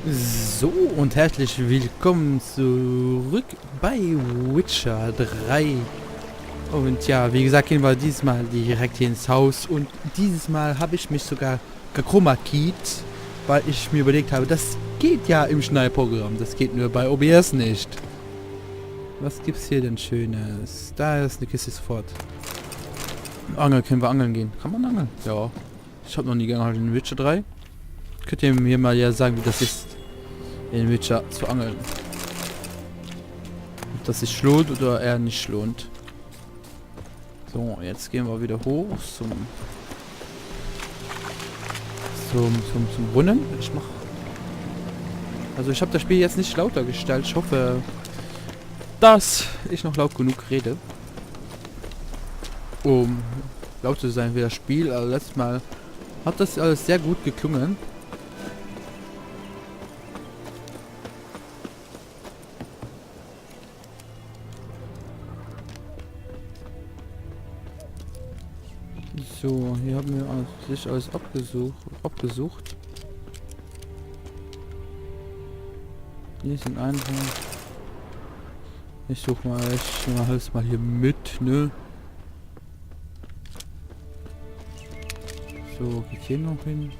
So und herzlich willkommen zurück bei Witcher 3. Und ja, wie gesagt, gehen wir diesmal direkt hier ins Haus. Und dieses Mal habe ich mich sogar gechroma-keyed, weil ich mir überlegt habe, das geht ja im Schneidprogramm. Das geht nur bei OBS nicht. Was gibt's hier denn Schönes? Da ist eine Kiste sofort. Angeln, können wir angeln gehen? Kann man angeln? Ja. Ich habe noch nie geangelt in Witcher 3. Könnt ihr mir mal ja sagen, wie das ist, in Witcher zu angeln? Ob das sich lohnt oder eher nicht lohnt. So, jetzt gehen wir wieder hoch zum Brunnen. Also ich habe das Spiel jetzt nicht lauter gestellt. Ich hoffe, dass ich noch laut genug rede, um laut zu sein wie das Spiel. Also letztes Mal hat das alles sehr gut geklungen. So, hier haben wir sich alles abgesucht. Hier ist ein Einhorn. Ich suche mal, ich mache es mal hier mit, ne? So, geht hier noch hin.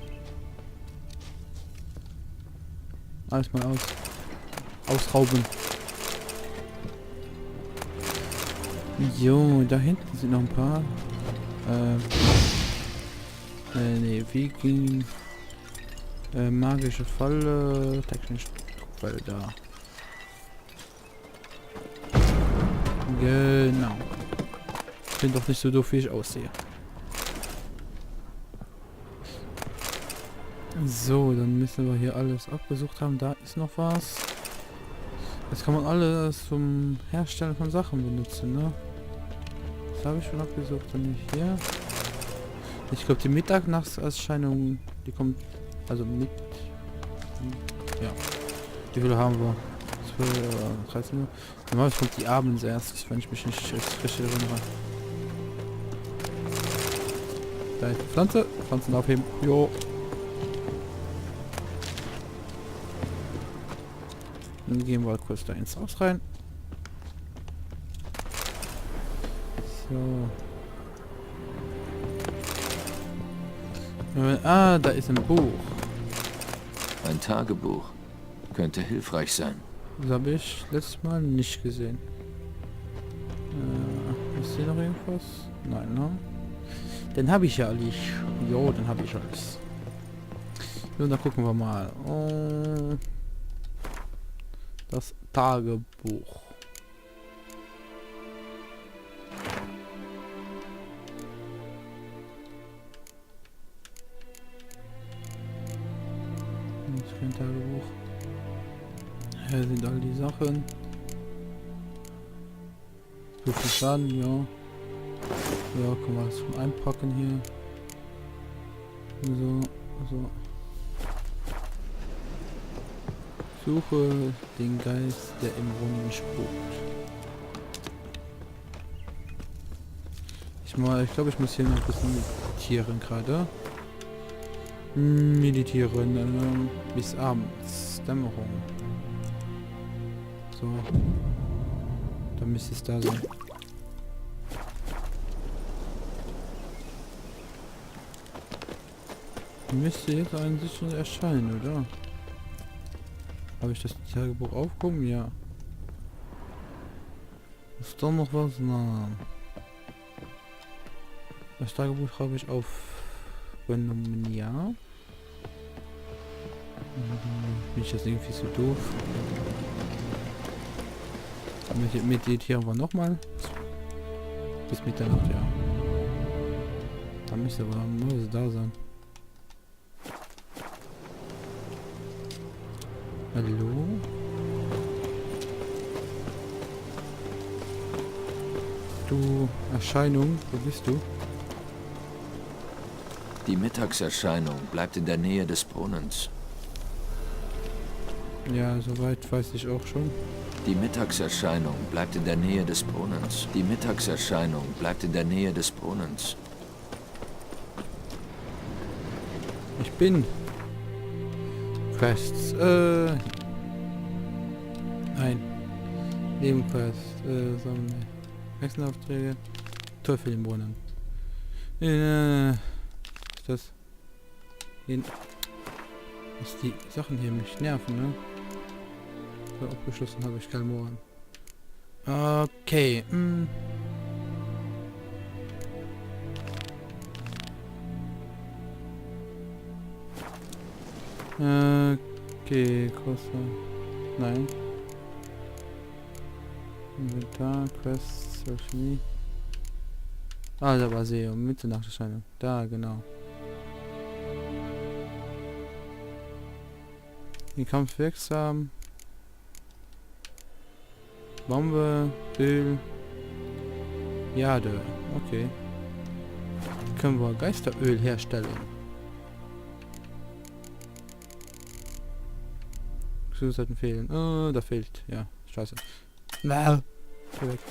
Alles mal ausrauben. Jo, da hinten sind noch ein paar. Ne, Viking. Magische Falle. Technische Druckfalle da. Genau. Ich bin doch nicht so doof, wie ich aussehe. So, dann müssen wir hier alles abgesucht haben. Da ist noch was. Jetzt kann man alles zum Herstellen von Sachen benutzen, ne? Das habe ich schon abgesucht und nicht hier. Ich glaube, die Mitternachtserscheinung, die kommt also mit. Ja. Die Höhle haben wir. 12 oder 13 Uhr. Normalerweise kommt die abends erst, wenn ich mich nicht richtig erinnere. Da ist die Pflanze. Pflanzen aufheben. Jo. Dann gehen wir kurz da ins Haus rein. So. Da ist ein Buch. Ein Tagebuch. Könnte hilfreich sein. Das habe ich letztes Mal nicht gesehen. Ist hier noch irgendwas? Nein, ne? Den habe ich ja alles. Jo, den habe ich alles. So, dann gucken wir mal. Das Tagebuch. Das ist kein Tagebuch. Hier sind all die Sachen. So viel Schaden, ja. Ja, kann man das schon einpacken hier. So. Suche den Geist, der im Brunnen spukt. Ich glaube, ich muss hier noch ein bisschen meditieren gerade. Meditieren bis abends. Dämmerung. So. Dann müsste es da sein. Müsste jetzt an sich schon erscheinen, oder? Habe ich das Tagebuch aufgehoben? Ja. Ist da noch was? Nein. Das Tagebuch habe ich aufgenommen, ja. Bin ich jetzt irgendwie so doof? Meditieren wir nochmal. Bis Mitternacht, ja. Da müsste aber nur da sein. Hallo? Du Erscheinung, wo bist du? Die Mittagserscheinung bleibt in der Nähe des Brunnens. Ja, soweit weiß ich auch schon. Die Mittagserscheinung bleibt in der Nähe des Brunnens. Die Mittagserscheinung bleibt in der Nähe des Brunnens. Ich bin Quests. Nein. Nebenquest. Wechselaufträge. Teufel im Brunnen. Ist das? Dass die Sachen hier mich nerven, ne? So, abgeschlossen habe ich keinen Mohren. Okay. Okay, großer. Nein. Inventar, Quest, Alchemie. Ah, da war sie, um Mitternachtserscheinung. Da, genau. Die Kampf wirksam. Bombe, Öl. Jade. Okay. Können wir Geisteröl herstellen. Zusatzten fehlen. Oh, da fehlt. Ja, scheiße. Na.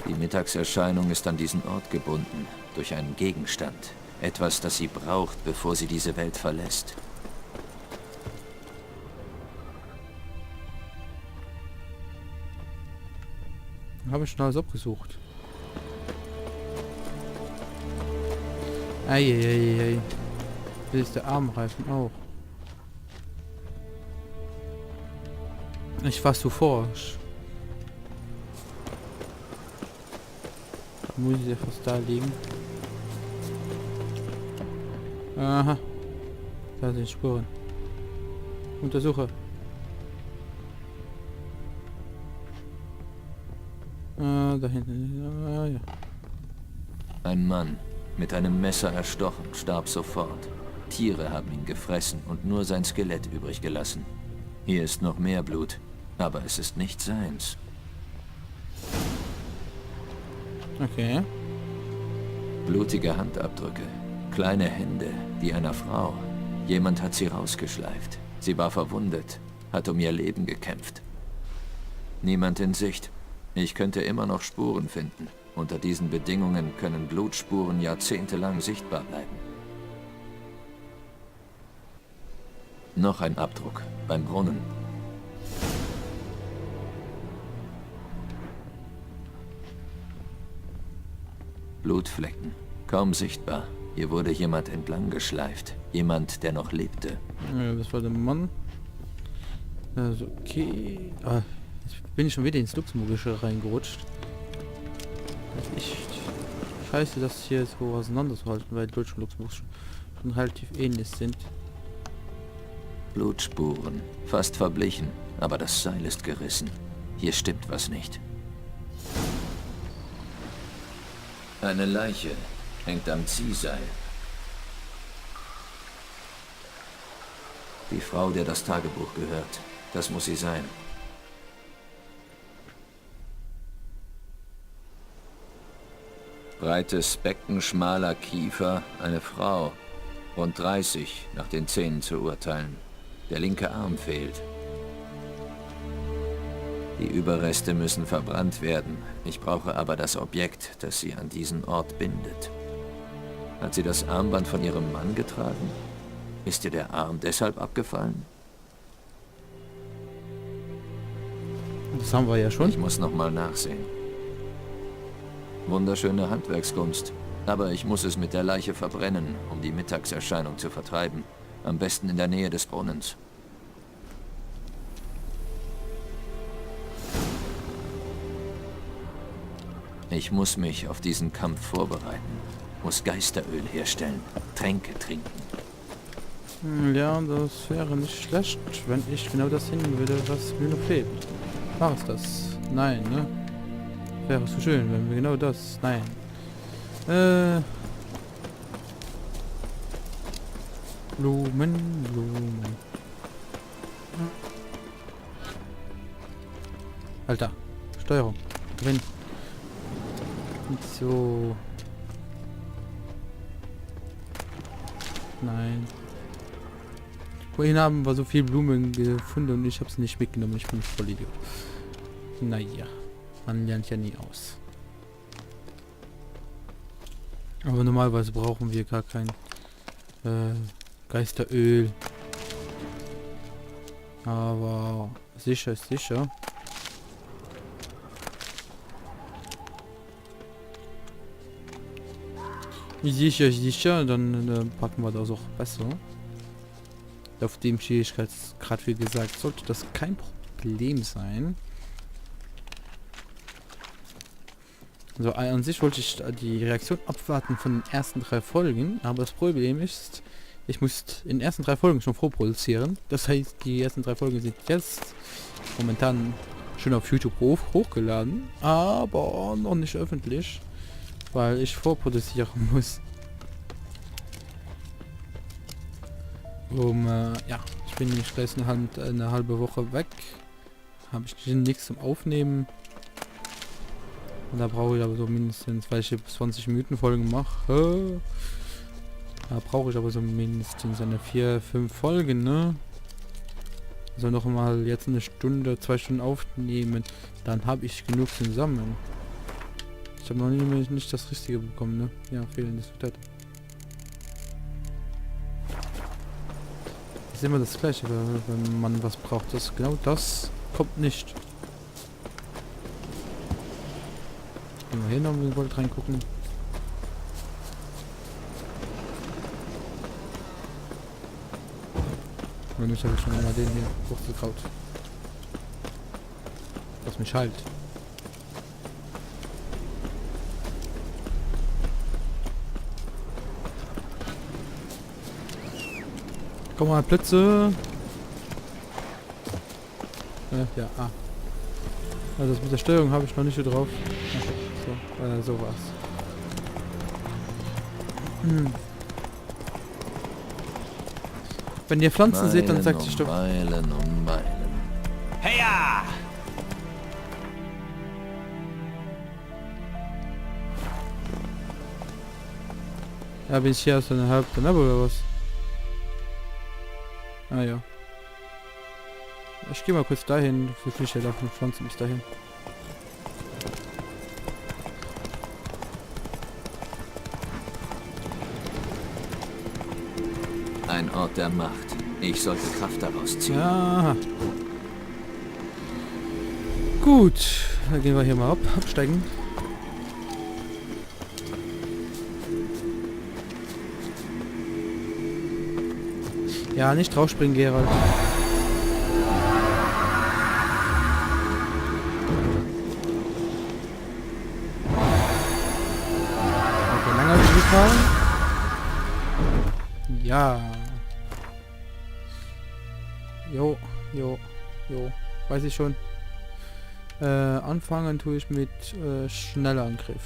Die Mittagserscheinung ist an diesen Ort gebunden. Durch einen Gegenstand. Etwas, das sie braucht, bevor sie diese Welt verlässt. Habe ich schon alles abgesucht. Eieiei. Das ist der Armreifen auch. Ich war zu forsch. Muss ich fast da liegen. Aha. Da sind Spuren. Untersuche. Da hinten. Ja. Ein Mann, mit einem Messer erstochen, starb sofort. Tiere haben ihn gefressen und nur sein Skelett übrig gelassen. Hier ist noch mehr Blut, aber es ist nicht seins. Okay. Blutige Handabdrücke, kleine Hände, die einer Frau. Jemand hat sie rausgeschleift. Sie war verwundet, hat um ihr Leben gekämpft. Niemand in Sicht. Ich könnte immer noch Spuren finden. Unter diesen Bedingungen können Blutspuren jahrzehntelang sichtbar bleiben. Noch ein Abdruck, beim Brunnen. Blutflecken, kaum sichtbar. Hier wurde jemand entlang geschleift. Jemand, der noch lebte. Ja, das war der Mann. Also, okay. Ah, jetzt bin ich schon wieder ins Luxemburgische reingerutscht. Das ist echt scheiße, das hier so auseinanderzuhalten, weil Deutsch und Luxemburg schon relativ ähnlich sind. Blutspuren, fast verblichen, aber das Seil ist gerissen. Hier stimmt was nicht. Eine Leiche hängt am Ziehseil. Die Frau, der das Tagebuch gehört. Das muss sie sein. Breites Becken, schmaler Kiefer, eine Frau. Rund 30, nach den Zähnen zu urteilen. Der linke Arm fehlt. Die Überreste müssen verbrannt werden. Ich brauche aber das Objekt, das sie an diesen Ort bindet. Hat sie das Armband von ihrem Mann getragen? Ist ihr der Arm deshalb abgefallen? Das haben wir ja schon. Ich muss noch mal nachsehen. Wunderschöne Handwerkskunst. Aber ich muss es mit der Leiche verbrennen, um die Mittagserscheinung zu vertreiben. Am besten in der Nähe des Brunnens. Ich muss mich auf diesen Kampf vorbereiten. Muss Geisteröl herstellen. Tränke trinken. Ja, das wäre nicht schlecht, wenn ich genau das finden würde, was mir noch fehlt. War es das? Nein, ne? Wäre so schön, wenn wir genau das... Nein. Blumen. Alter. Steuerung. Gewinn. So. Nein. Vorhin haben wir so viel Blumen gefunden und ich habe sie nicht mitgenommen. Ich bin voll Idiot. Naja. Man lernt ja nie aus. Aber normalerweise brauchen wir gar kein Geisteröl. Aber sicher ist sicher. Sicher, dann packen wir das auch besser. Auf dem Schwierigkeitsgrad, wie gesagt, sollte das kein Problem sein. Also an sich wollte ich die Reaktion abwarten von den ersten 3 Folgen, aber das Problem ist, ich muss in den ersten 3 Folgen schon vorproduzieren. Das heißt, die ersten 3 Folgen sind jetzt momentan schon auf YouTube hochgeladen, aber noch nicht öffentlich, weil ich vorproduzieren muss. Ja, ich bin nämlich gleich eine halbe Woche weg. Habe ich nichts zum Aufnehmen. Und da brauche ich aber so mindestens, weil ich hier 20 Minuten Folgen mache. Da brauche ich aber so mindestens eine 4-5 Folgen, ne? Also noch mal jetzt eine Stunde, 2 Stunden aufnehmen. Dann habe ich genug zusammen. Ich habe noch nicht das Richtige bekommen, ne? Ja, fehlendes Vitat. Ist immer das Gleiche, wenn man was braucht. Genau das kommt nicht. Gehen wir hier noch mal reingucken. Und ich habe schon mal den hier hochgekraut. Was mich halt. Komm mal, Plätze. Ja, Also das mit der Steuerung habe ich noch nicht so drauf. So war's. Wenn ihr Pflanzen seht, dann sagt sich doch... Meilen um Meilen. Heya! Ja, bin ich hier aus einer halben Abo oder was? Ah ja. Ich gehe mal kurz dahin. Wie viel steht auf den Pflanzen bis dahin? Ein Ort der Macht. Ich sollte Kraft daraus ziehen. Ja. Gut. Dann gehen wir hier mal absteigen. Ja, nicht draufspringen, Gerald. Okay, lange gefahren. Ja. Jo. Weiß ich schon. Anfangen tue ich mit schneller Angriff.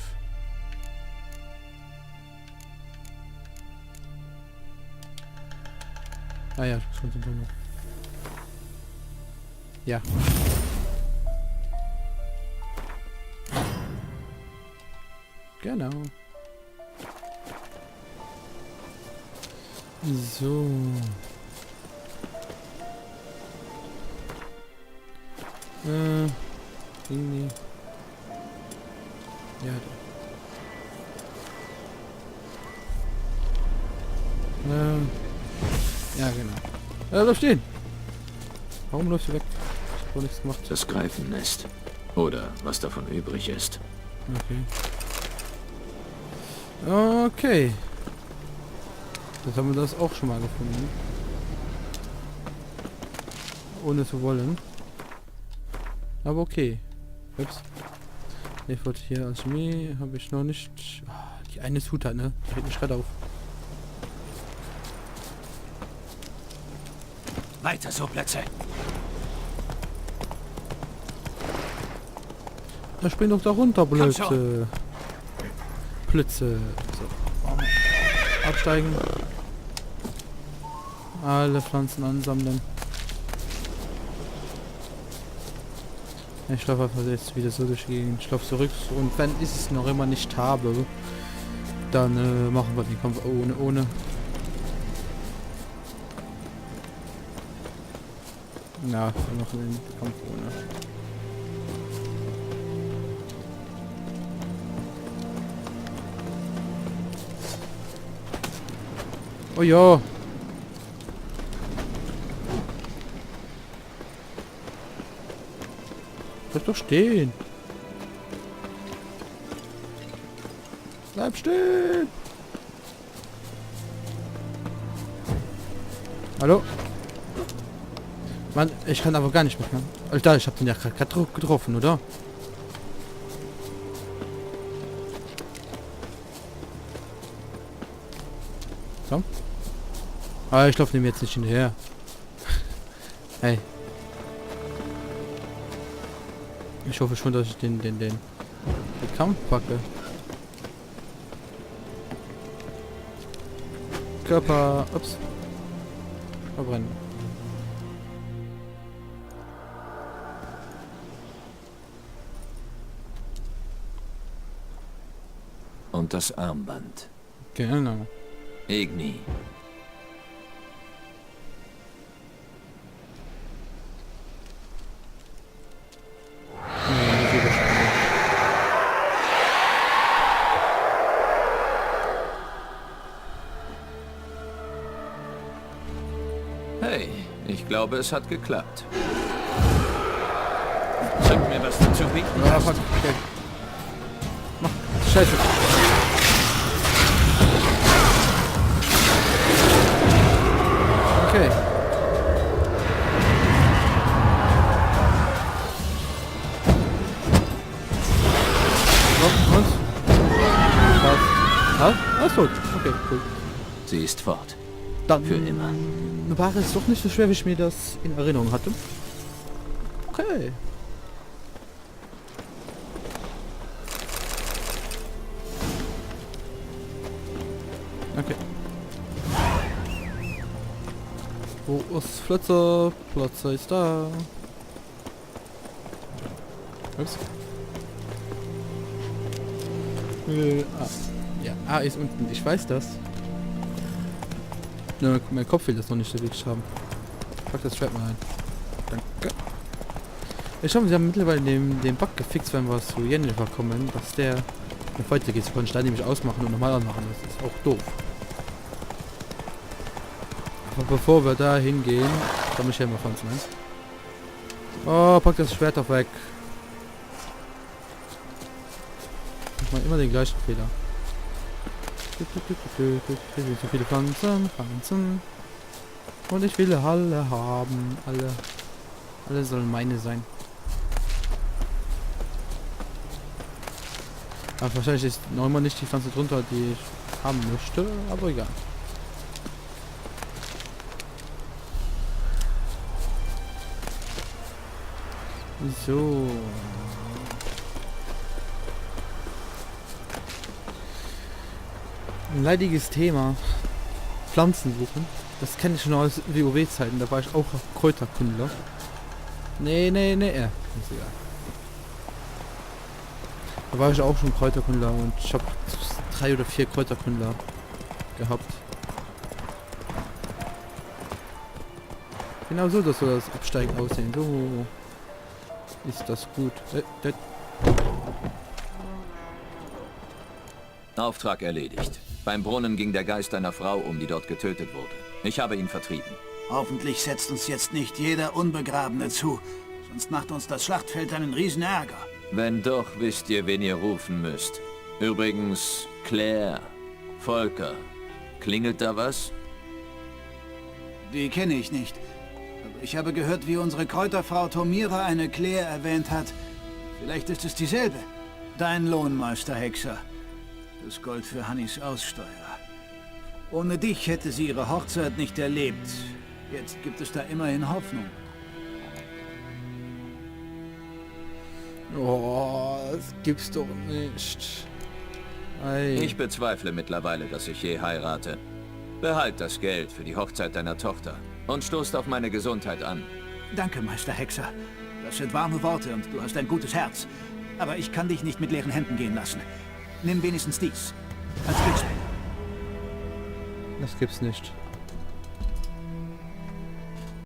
Ah ja, das kommt noch. Ja. Genau. So. Irgendwie. Ja. Ja, genau. Bleib stehen! Warum läufst du weg? Ich hab doch nichts gemacht. Das Greifennest. Oder was davon übrig ist. Okay. Okay. Jetzt haben wir das auch schon mal gefunden. Ohne zu wollen. Aber okay. Ups. Ich wollte hier Alchemie, habe ich noch nicht. Die eine Zutat, ne? Die hält mich gerade auf. Weiter so, Plätze. Da spring doch da runter, Komm Blöcke. schon. Blitze. So. Absteigen. Alle Pflanzen ansammeln. Ich laufe einfach jetzt wieder so durch die Gegend. Ich laufe zurück und wenn ich es noch immer nicht habe, dann machen wir den Kampf ohne. Ja, wir machen den Kampf ohne. Oh ja. Bleib doch stehen. Bleib stehen. Hallo? Mann, ich kann aber gar nicht mehr. Alter, ich hab den ja gerade getroffen, oder? So. Aber ich laufe dem jetzt nicht hinterher. Hey. Ich hoffe schon, dass ich den Kampf packe. Körper. Ups. Verbrennen. Und das Armband. Genau. Igni. Hey, ich glaube, es hat geklappt. Sag mir, was du zu bieten Ja, hast. fuck. Okay. Mach. Scheiße. Okay. So, und? Was? Alles tot. Okay, cool. Sie ist fort. Dann Für immer. war es doch nicht so schwer, wie ich mir das in Erinnerung hatte. Okay. Okay. Wo ist Flötzer? Flötzer ist da. Ups. Ja, A ist unten. Ich weiß das. Nur mein Kopf will das noch nicht so wirklich haben. Pack das Trap mal ein. Danke. Ich hoffe, sie haben mittlerweile den Bug gefixt, wenn wir zu Jennifer kommen, dass der eine Folge geht. Sie können Stein nämlich ausmachen und nochmal anmachen. Das ist auch doof. Aber bevor wir da hingehen, komme ich ja mal von uns, ne? Oh, pack das Schwert doch weg. Ich mache immer den gleichen Fehler. So viele Pflanzen. Und ich will alle haben. Alle sollen meine sein. Aber wahrscheinlich ist noch nicht die Pflanze drunter, die ich haben möchte, aber egal. So. Ein leidiges Thema. Pflanzen suchen. Das kenne ich schon aus WoW-Zeiten. Da war ich auch Kräuterkundler. Nee. Ist egal. Da war ich auch schon Kräuterkundler und ich habe 3 oder 4 Kräuterkundler gehabt. Genau so, dass soll das Absteigen aussehen. So ist das gut. Auftrag erledigt. Beim Brunnen ging der Geist einer Frau um, die dort getötet wurde. Ich habe ihn vertrieben. Hoffentlich setzt uns jetzt nicht jeder Unbegrabene zu. Sonst macht uns das Schlachtfeld einen riesen Ärger. Wenn doch, wisst ihr, wen ihr rufen müsst. Übrigens, Claire, Volker. Klingelt da was? Die kenne ich nicht. Aber ich habe gehört, wie unsere Kräuterfrau Tomira eine Claire erwähnt hat. Vielleicht ist es dieselbe. Dein Lohnmeister, Hexer. Das Gold für Hannis Aussteuer. Ohne dich hätte sie ihre Hochzeit nicht erlebt. Jetzt gibt es da immerhin Hoffnung. Oh, das gibt's doch nicht. Ei. Ich bezweifle mittlerweile, dass ich je heirate. Behalt das Geld für die Hochzeit deiner Tochter und stoßt auf meine Gesundheit an. Danke, Meister Hexer. Das sind warme Worte und du hast ein gutes Herz. Aber ich kann dich nicht mit leeren Händen gehen lassen. Nimm wenigstens dies. Als Glücksbringer. Das gibt's nicht.